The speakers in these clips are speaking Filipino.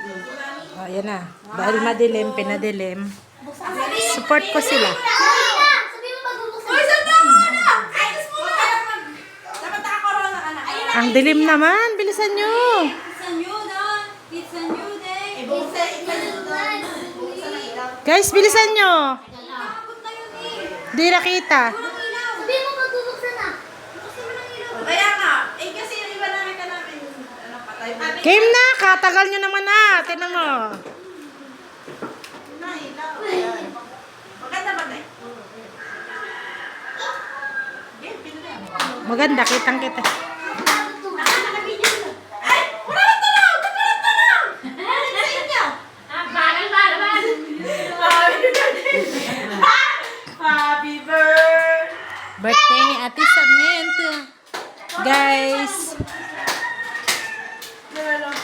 Oh, yan na. Dahil madilim, pinadilim. Support ko sila. Ang dilim naman. Bilisan nyo. Guys, bilisan nyo. Di nakita. Kaya nga, kasi yung iba namin ka namin, patay. Game na. Katagal nyo naman na. Tinan mo. Maganda ba na? Maganda. Kitang kita. Ay! Wala na tanong! Sa inyo! Happy birthday! Birthday ni Ate Sarmiento. Guys.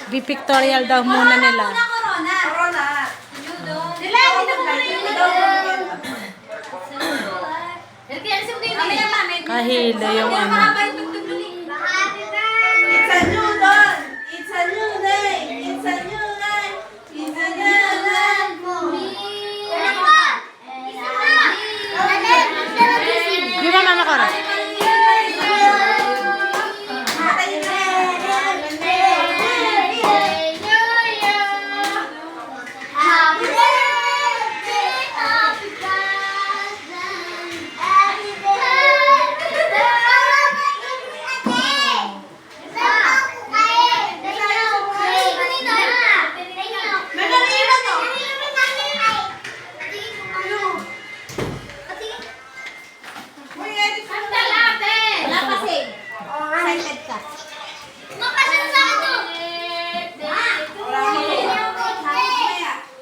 Pictorial daw muna nila. Corona! Nila, hindi na muna yun. Kahilo yung ano. It's a new dawn! It's a new day! It's a new life! It's a new life for me! Di ba, Mama Cora?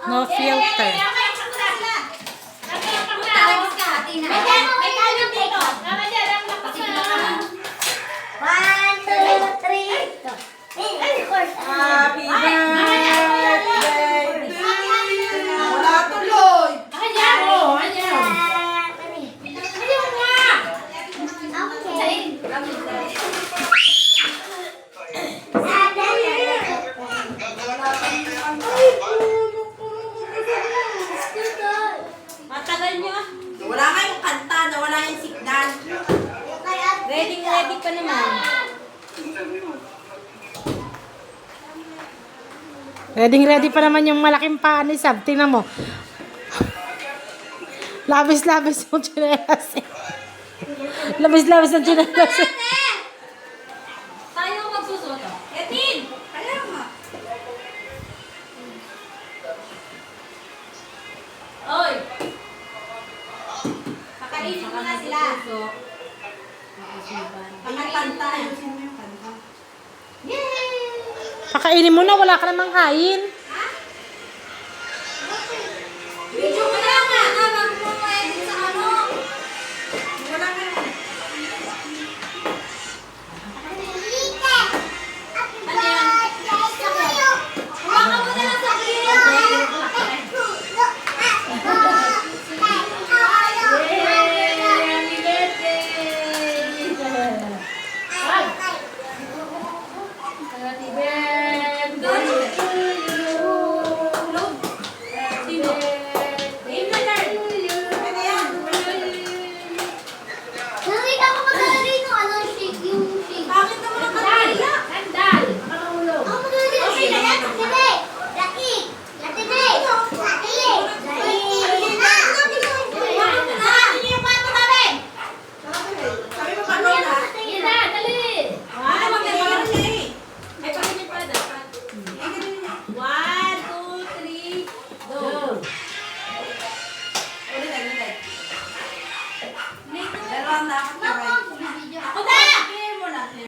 No filter. Happy birthday! Wala tuloy! Matagal nyo ah. Wala nga yung kanta, nawala yung signal. Ready pa naman. Ready pa naman yung malaking paa ni Sab. Tingnan mo. Labis-labis yung chinelas. Labis-labis ang chinelas. Tayo magsusuot. Etin! Kaya nga. Oy! Pakainin mo na sila. Yung kanta, ayusin mo yung kanta. Pakainin mo na. Wala ka namang kain. Video ko na nga. Habang mo ma-edit sa ano. Wala nga yun. Kumaka mo na lang sa Happy birthday!